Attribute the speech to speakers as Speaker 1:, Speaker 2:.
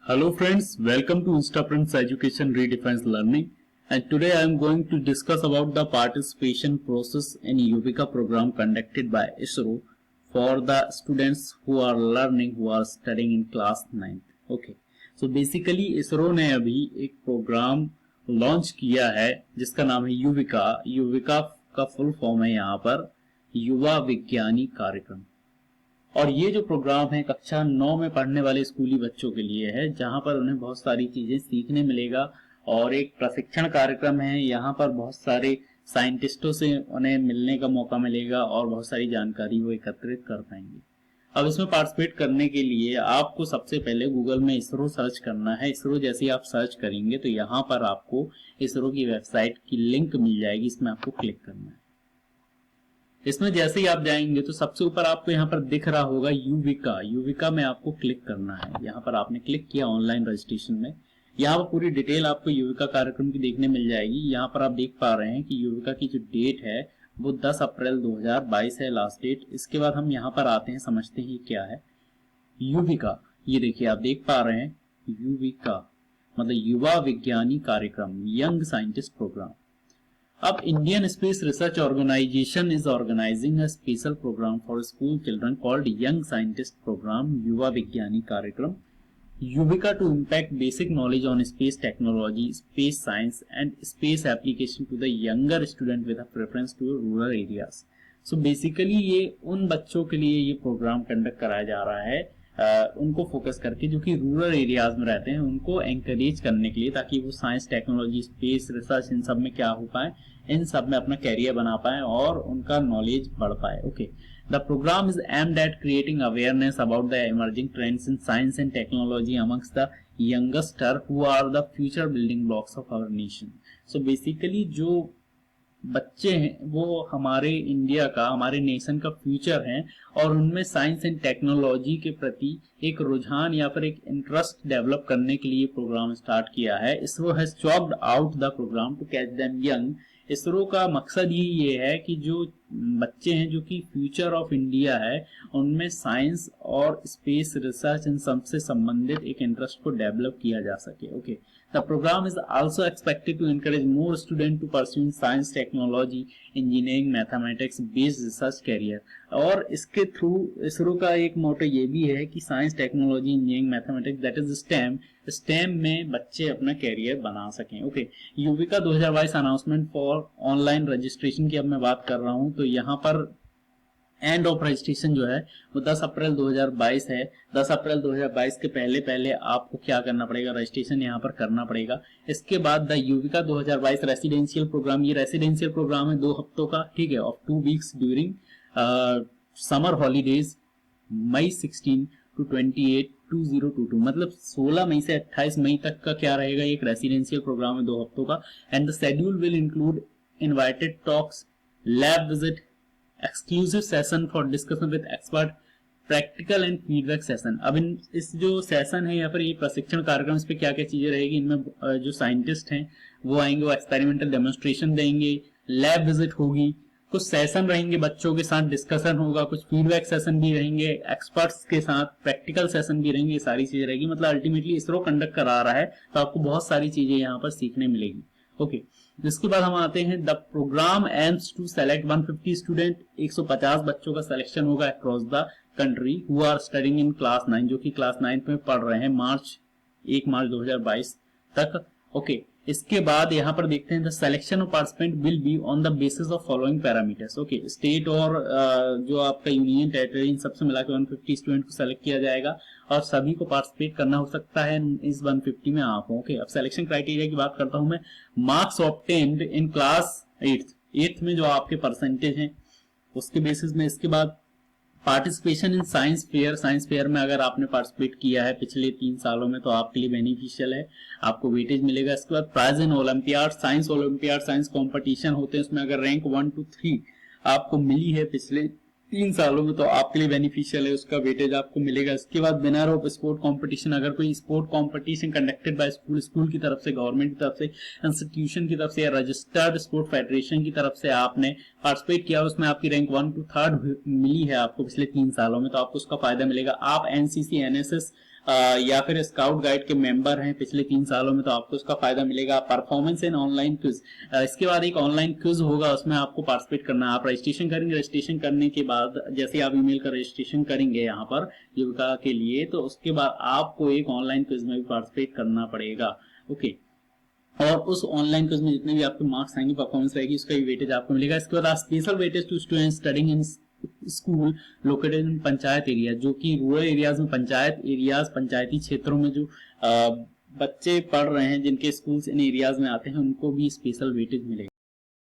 Speaker 1: Hello friends, welcome to InstaPrints Education Redefines Learning, and today I am going to discuss about the participation process in Yuvika program conducted by ISRO for the students who are learning, who are studying in class 9th. Okay, so basically ISRO ने अभी एक programme launch किया है जिसका नाम है युविका। युविका का full form है यहाँ पर युवा विज्ञानी कार्यक्रम। और ये जो प्रोग्राम है कक्षा 9 में पढ़ने वाले स्कूली बच्चों के लिए है, जहां पर उन्हें बहुत सारी चीजें सीखने मिलेगा और एक प्रशिक्षण कार्यक्रम है। यहाँ पर बहुत सारे साइंटिस्टों से उन्हें मिलने का मौका मिलेगा और बहुत सारी जानकारी वो एकत्रित कर पाएंगे। अब इसमें पार्टिसिपेट करने के लिए आपको सबसे पहले गूगल में इसरो सर्च करना है। इसरो जैसे ही आप सर्च करेंगे तो यहाँ पर आपको इसरो की वेबसाइट की लिंक मिल जाएगी, इसमें आपको क्लिक करना है। इसमें जैसे ही आप जाएंगे तो सबसे ऊपर आपको यहाँ पर दिख रहा होगा युविका। युविका में आपको क्लिक करना है। यहाँ पर आपने क्लिक किया ऑनलाइन रजिस्ट्रेशन में। यहाँ पर पूरी डिटेल आपको युविका कार्यक्रम की देखने मिल जाएगी। यहाँ पर आप देख पा रहे हैं कि युविका की जो डेट है वो 10 अप्रैल 2022 है लास्ट डेट। इसके बाद हम यहाँ पर आते हैं, समझते हैं क्या है युविका। ये देखिए आप देख पा रहे हैं युविका मतलब युवा विज्ञानी कार्यक्रम, यंग साइंटिस्ट प्रोग्राम। अब Indian Space Research Organisation is organising a special programme for school children called young scientist programme युवा विज्ञानी कार्यक्रम YUVIKA to impact basic knowledge on space technology, space science and space application to the younger student with preference to rural areas. So basically ये उन बच्चों के लिए ये programme conduct कराया जा रहा है, उनको फोकस करके जो कि रूरल एरियाज में रहते हैं, उनको एंकरेज करने के लिए, ताकि वो साइंस टेक्नोलॉजी स्पेस रिसर्च इन सब में क्या हो पाए, इन सब में अपना कैरियर बना पाए और उनका नॉलेज बढ़ पाए। Okay, the programme is aimed at creating awareness about the emerging trends in science and technology amongst the youngster who are the future building blocks of our nation. So basically जो बच्चे हैं वो हमारे India का, हमारे nation का future हैं और उनमें साइंस एंड टेक्नोलॉजी के प्रति एक रुझान या फिर एक इंटरेस्ट डेवलप करने के लिए प्रोग्राम स्टार्ट किया है। ISRO has chalked out the programme to catch them young. ISRO का मकसद ही ये है कि जो बच्चे हैं जो कि फ्यूचर ऑफ इंडिया है, उनमें साइंस और स्पेस रिसर्च इन सबसे संबंधित एक इंटरेस्ट को डेवलप किया जा सके। Okay, the programme is also expected to encourage more student to pursue science, technology, engineering, mathematics based research career. और इसके थ्रू इसरो का एक मोटो ये भी है कि science, technology, engineering, mathematics that is stem में बच्चे अपना कैरियर बना सकें। Okay, Yuvika 2022 announcement for online registration की अब मैं बात कर रहा हूं तो यहाँ पर एंड ऑफ रजिस्ट्रेशन जो है वो 10 अप्रैल 2022 है। 10 अप्रैल 2022 के पहले पहले आपको क्या करना पड़ेगा, रजिस्ट्रेशन यहाँ पर करना पड़ेगा। इसके बाद द युविका 2022 रेसिडेंशियल प्रोग्राम, ये रेसिडेंशियल प्रोग्राम है 2 हफ्तों का, ठीक है, of 2 weeks during summer holidays May 16 to 28 2022, मतलब 16 मई से 28 मई तक का क्या रहेगा, एक रेसिडेंशियल प्रोग्राम है 2 हफ्तों का। And the schedule will include invited talks, lab visit, exclusive session for discussion with expert, practical and feedback session. अब इस जो सेशन है या फिर ये प्रशिक्षण कार्यक्रम, इस पे क्या क्या चीजें रहेगी, इनमें जो साइंटिस्ट हैं वो आएंगे, वो एक्सपेरिमेंटल डेमोन्स्ट्रेशन देंगे, लैब विजिट होगी, कुछ सेशन रहेंगे, बच्चों के साथ डिस्कशन होगा, कुछ फीडबैक सेशन भी रहेंगे, एक्सपर्ट्स के साथ प्रैक्टिकल सेशन भी रहेंगे, ये सारी चीजें रहेगी। मतलब अल्टीमेटली इसरो कंडक्ट करा रहा है तो आपको बहुत सारी चीजें यहाँ पर सीखने मिलेगी। ओके, जिसके बाद हम आते हैं the programme aims to select 150 student, 150 बच्चों का सिलेक्शन होगा across the country who are studying in class 9, जो कि क्लास 9 में पढ़ रहे हैं 1 मार्च 2022 तक। ओके, इसके बाद यहाँ पर देखते हैं the selection of participant will be on the basis of following parameters. Okay, state और जो आपका यूनियन टेरिटरी, इन सबसे मिलाकर 150 स्टूडेंट को सेलेक्ट किया जाएगा और सभी को पार्टिसिपेट करना हो सकता है इस 150 में आप। ओके, अब सिलेक्शन क्राइटेरिया की बात करता हूं मैं। Marks obtained in class 8th में जो आपके परसेंटेज हैं उसके बेसिस में। इसके बाद participation in science fair, science fair में अगर आपने पार्टिसिपेट किया है पिछले 3 सालों में तो आपके लिए बेनिफिशियल है, आपको वेटेज मिलेगा। इसके बाद prize in olympiad, science competition होते हैं, उसमें अगर रैंक 1 to 3 आपको मिली है पिछले 3 सालों में, तो आपके लिए बेनिफिशियल है, उसका वेटेज आपको मिलेगा। इसके बाद विनर ऑफ स्पोर्ट कंपटीशन, अगर कोई sport competition conducted by school, school की तरफ से, गवर्नमेंट की तरफ से, इंस्टीट्यूशन की तरफ से या रजिस्टर्ड स्पोर्ट फेडरेशन की तरफ से आपने पार्टिसिपेट किया, उसमें आपकी रैंक 1 to 3 मिली है आपको पिछले 3 सालों में, तो आपको उसका फायदा मिलेगा। आप एनसीसी, एनएसएस या फिर स्काउट गाइड के मेंबर हैं पिछले 3 सालों में, तो आपको उसका फायदा मिलेगा। परफॉर्मेंस इन ऑनलाइन क्विज, इसके बाद एक ऑनलाइन क्विज होगा, उसमें आपको पार्टिसिपेट करना है। आप रजिस्ट्रेशन करेंगे, रजिस्ट्रेशन करने के बाद जैसे आप ईमेल का रजिस्ट्रेशन करेंगे यहाँ पर युविका के लिए, तो उसके बाद आपको एक ऑनलाइन क्विज में भी पार्टिसिपेट करना पड़ेगा। ओके, और उस ऑनलाइन क्विज में जितने भी आपके मार्क्स आएंगे, परफॉर्मेंस रहेगी, उसका भी वेटेज आपको मिलेगा। इसके बाद special weightage to student studying in school located in panchayat area, जो कि रूरल एरियाज में, पंचायत एरियाज, पंचायती क्षेत्रों में जो बच्चे पढ़ रहे हैं, जिनके स्कूल्स इन एरियाज में आते हैं, उनको भी स्पेशल वेटेज मिलेगा।